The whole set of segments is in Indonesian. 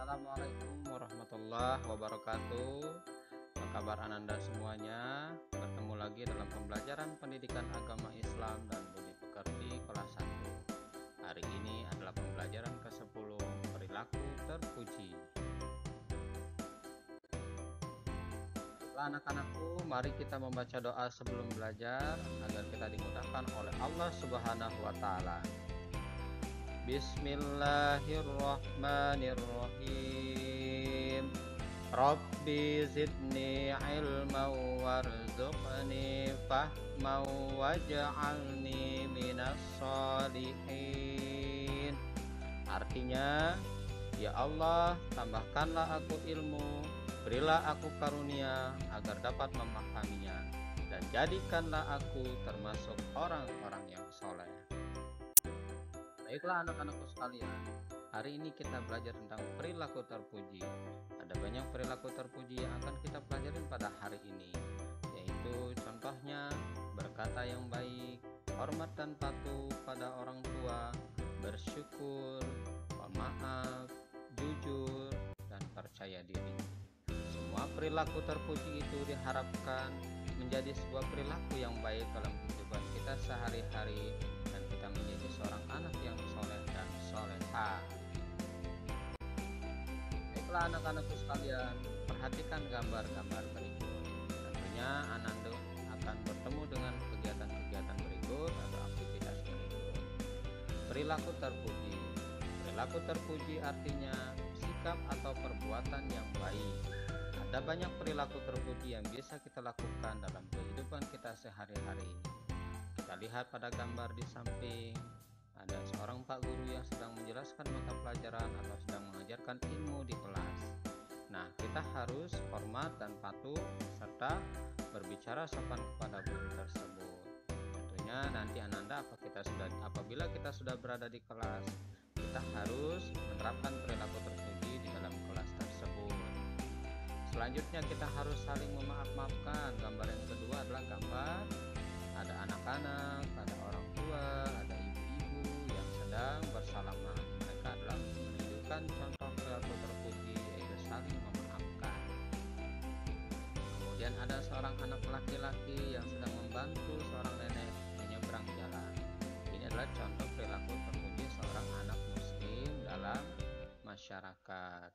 Assalamualaikum warahmatullahi wabarakatuh. Apa kabar Ananda semuanya? Bertemu lagi dalam pembelajaran pendidikan agama Islam dan budi pekerti kelas 1. Hari ini adalah pembelajaran ke-10, perilaku terpuji. Baiklah anak-anakku, mari kita membaca doa sebelum belajar agar kita dimudahkan oleh Allah Subhanahu wa taala. Bismillahirrahmanirrahim. Rabbi zidni ilman warzuqni fahman waj'alni minas sholihin. Artinya, ya Allah, tambahkanlah aku ilmu, berilah aku karunia agar dapat memahaminya, dan jadikanlah aku termasuk orang-orang yang soleh. Baiklah anak-anakku sekalian, hari ini kita belajar tentang perilaku terpuji. Ada banyak perilaku terpuji yang akan kita pelajari pada hari ini, yaitu contohnya berkata yang baik, hormat dan patuh pada orang tua, bersyukur, pemaaf, jujur, dan percaya diri. Semua perilaku terpuji itu diharapkan menjadi sebuah perilaku yang baik dalam kehidupan kita sehari-hari, dan kita menjadi seorang anak yang soleh dan soleha. Baiklah anak-anakku sekalian, perhatikan gambar-gambar berikut. Tentunya Ananda akan bertemu dengan kegiatan-kegiatan berikut atau aktivitas berikut. Perilaku terpuji. Perilaku terpuji artinya sikap atau perbuatan yang baik. Ada banyak perilaku terpuji yang bisa kita lakukan dalam kehidupan kita sehari-hari. Kita lihat pada gambar di samping, ada seorang Pak Guru yang sedang menjelaskan mata pelajaran atau sedang mengajarkan ilmu di kelas. Nah, kita harus hormat dan patuh serta berbicara sopan kepada guru tersebut. Tentunya nanti Ananda apabila kita sudah berada di kelas, kita harus menerapkan perilaku terpuji di dalam kelas tersebut. Selanjutnya kita harus saling memaaf-maafkan. Gambar yang kedua adalah gambar ada anak-anak, ada orang tua, ada ibu-ibu yang sedang bersalaman. Mereka adalah menunjukkan contoh perilaku terpuji, yaitu saling memaafkan. Kemudian ada seorang anak laki-laki yang sedang membantu seorang nenek menyeberang jalan. Ini adalah contoh perilaku terpuji seorang anak muslim dalam masyarakat.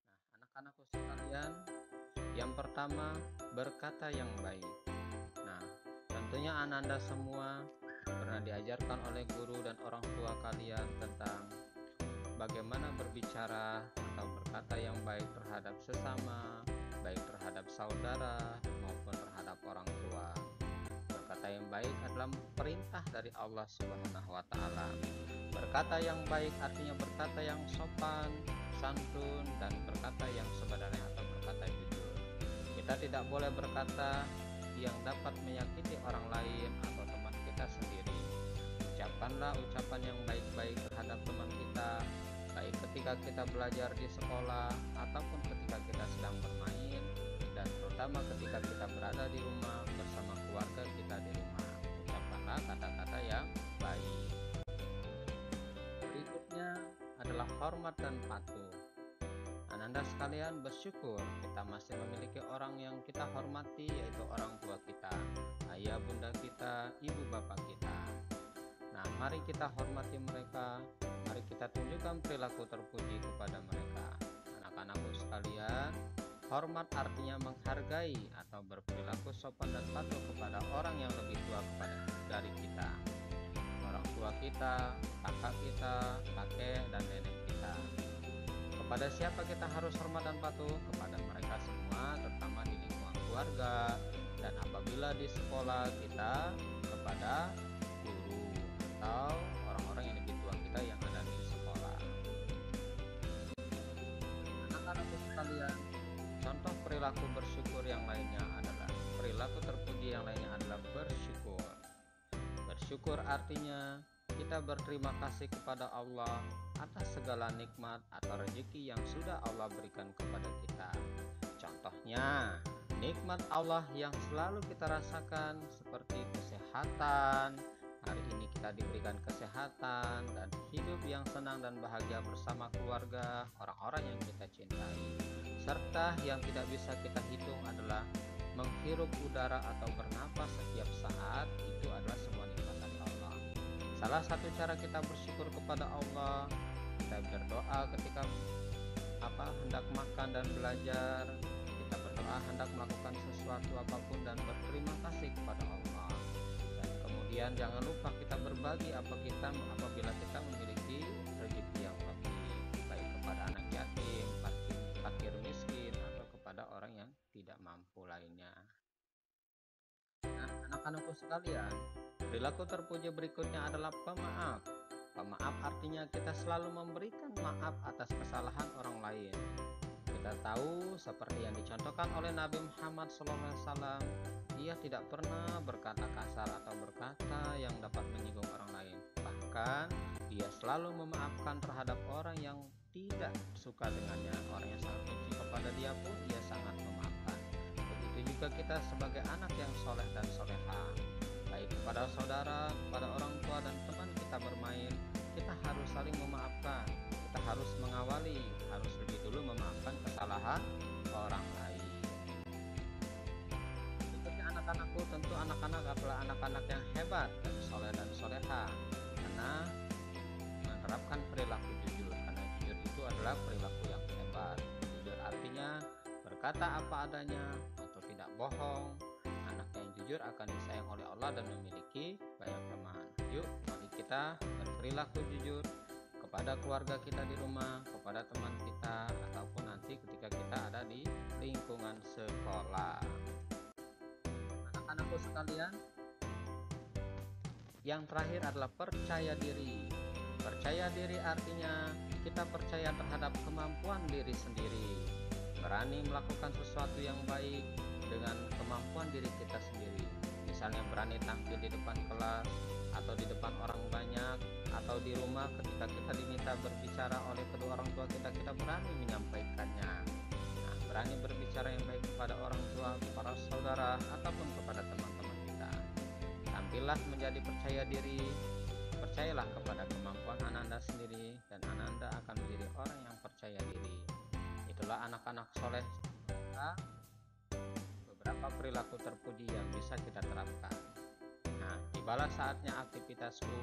Nah, anak-anakku sekalian, yang pertama, berkata yang baik. Tentunya Ananda semua pernah diajarkan oleh guru dan orang tua kalian tentang bagaimana berbicara atau berkata yang baik terhadap sesama, baik terhadap saudara maupun terhadap orang tua. Berkata yang baik adalah perintah dari Allah Subhanahu wa taala. Berkata yang baik artinya berkata yang sopan, santun, dan berkata yang sebenarnya atau berkata jujur. Kita tidak boleh berkata yang dapat menyakiti orang lain atau teman kita sendiri. Ucapkanlah ucapan yang baik-baik terhadap teman kita, baik ketika kita belajar di sekolah ataupun ketika kita sedang bermain, dan terutama ketika kita berada di rumah bersama keluarga kita di rumah. Ucapkanlah kata-kata yang baik. Berikutnya adalah hormat dan patuh. Ananda sekalian, bersyukur kita masih memiliki orang yang kita hormati, yaitu orang tua kita, ayah bunda kita, ibu bapak kita. Nah, mari kita hormati mereka, mari kita tunjukkan perilaku terpuji kepada mereka. Anak-anakku sekalian, hormat artinya menghargai atau berperilaku sopan dan patuh kepada orang yang lebih tua dari kita. Orang tua kita, kakak kita, kakek dan nenek kita. Kepada siapa kita harus hormat dan patuh? Kepada mereka semua, terutama di lingkungan keluarga, dan apabila di sekolah kita kepada guru atau orang-orang yang lebih tua kita yang ada di sekolah. Anak-anakku sekalian, contoh perilaku bersyukur yang lainnya adalah perilaku terpuji yang lainnya adalah bersyukur. Bersyukur artinya kita berterima kasih kepada Allah atas segala nikmat atau rezeki yang sudah Allah berikan kepada kita. Contohnya, nikmat Allah yang selalu kita rasakan seperti kesehatan. Hari ini kita diberikan kesehatan dan hidup yang senang dan bahagia bersama keluarga, orang-orang yang kita cintai. Serta yang tidak bisa kita hitung adalah menghirup udara atau bernapas setiap saat, itu adalah semua nikmat dari Allah. Salah satu cara kita bersyukur kepada Allah, kita berdoa ketika hendak makan dan belajar, kita berdoa hendak melakukan sesuatu apapun dan berterima kasih kepada Allah. Dan kemudian jangan lupa kita berbagi apabila kita memiliki rezeki yang lebih, baik kepada anak yatim, fakir miskin, atau kepada orang yang tidak mampu lainnya. Nah, anak-anakku sekalian, perilaku terpuji berikutnya adalah pemaaf. Pemaaf artinya kita selalu memberikan maaf atas kesalahan orang lain. Kita tahu seperti yang dicontohkan oleh Nabi Muhammad SAW, dia tidak pernah berkata kasar atau berkata yang dapat menyinggung orang lain. Bahkan dia selalu memaafkan terhadap orang yang tidak suka dengannya, orang yang sangat benci kepada dia pun dia sangat memaafkan. Begitu juga kita sebagai anak yang soleh dan soleha, baik kepada saudara, kepada orang tua dan teman kita bermain, kita harus saling memaafkan. Kita harus mengawali, harus lebih dulu memaafkan kesalahan orang lain. Berikutnya anak-anakku, tentu anak-anak adalah anak-anak yang hebat dan soleh dan soleha karena menerapkan perilaku jujur. Karena jujur itu adalah perilaku yang hebat. Jujur artinya berkata apa adanya atau tidak bohong. Anak yang jujur akan disayang oleh Allah dan memiliki banyak teman. Yuk, mari kita berperilaku jujur kepada keluarga kita di rumah, kepada teman kita, ataupun nanti ketika kita ada di lingkungan sekolah. Anak-anakku sekalian, yang terakhir adalah percaya diri. Percaya diri artinya kita percaya terhadap kemampuan diri sendiri, berani melakukan sesuatu yang baik dengan kemampuan diri kita sendiri. Misalnya berani tampil di depan kelas atau di depan orang banyak, atau di rumah ketika kita diminta berbicara oleh kedua orang tua kita, kita berani menyampaikannya. Nah, berani berbicara yang baik kepada orang tua, para saudara, ataupun kepada teman-teman kita. Tampillah menjadi percaya diri, percayalah kepada kemampuan Ananda sendiri, dan Ananda akan menjadi orang yang percaya diri. Itulah anak-anak soleh, beberapa perilaku terpuji yang bisa kita terapkan. Nah, tibalah saatnya aktivitasku,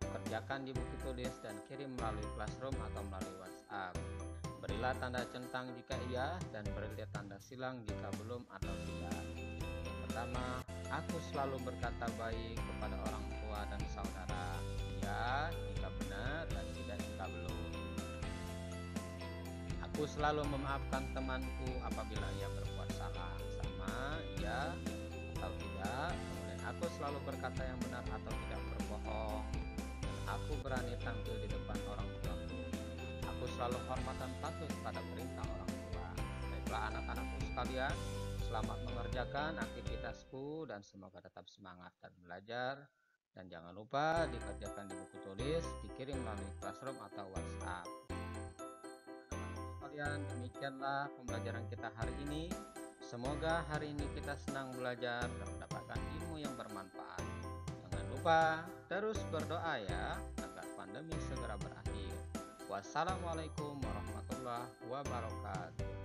kerjakan di buku tulis dan kirim melalui Classroom atau melalui WhatsApp. Berilah tanda centang jika iya dan berilah tanda silang jika belum atau tidak. Yang pertama, aku selalu berkata baik kepada orang tua dan saudara. Ya jika benar dan tidak jika belum. Aku selalu memaafkan temanku apabila ia berbuat salah. Sama iya atau tidak. Kemudian aku selalu berkata yang benar atau tidak berbohong. Aku berani tampil di depan orang tuaku. Aku selalu hormat dan patuh pada perintah orang tua. Baiklah anak-anakku sekalian, selamat mengerjakan aktivitasku dan semoga tetap semangat dan belajar. Dan jangan lupa dikerjakan di buku tulis, dikirim melalui Classroom atau WhatsApp. Anak-anakku sekalian, demikianlah pembelajaran kita hari ini. Semoga hari ini kita senang belajar dan mendapatkan ilmu yang bermanfaat. Jangan lupa terus berdoa ya, agar pandemi segera berakhir. Wassalamualaikum warahmatullahi wabarakatuh.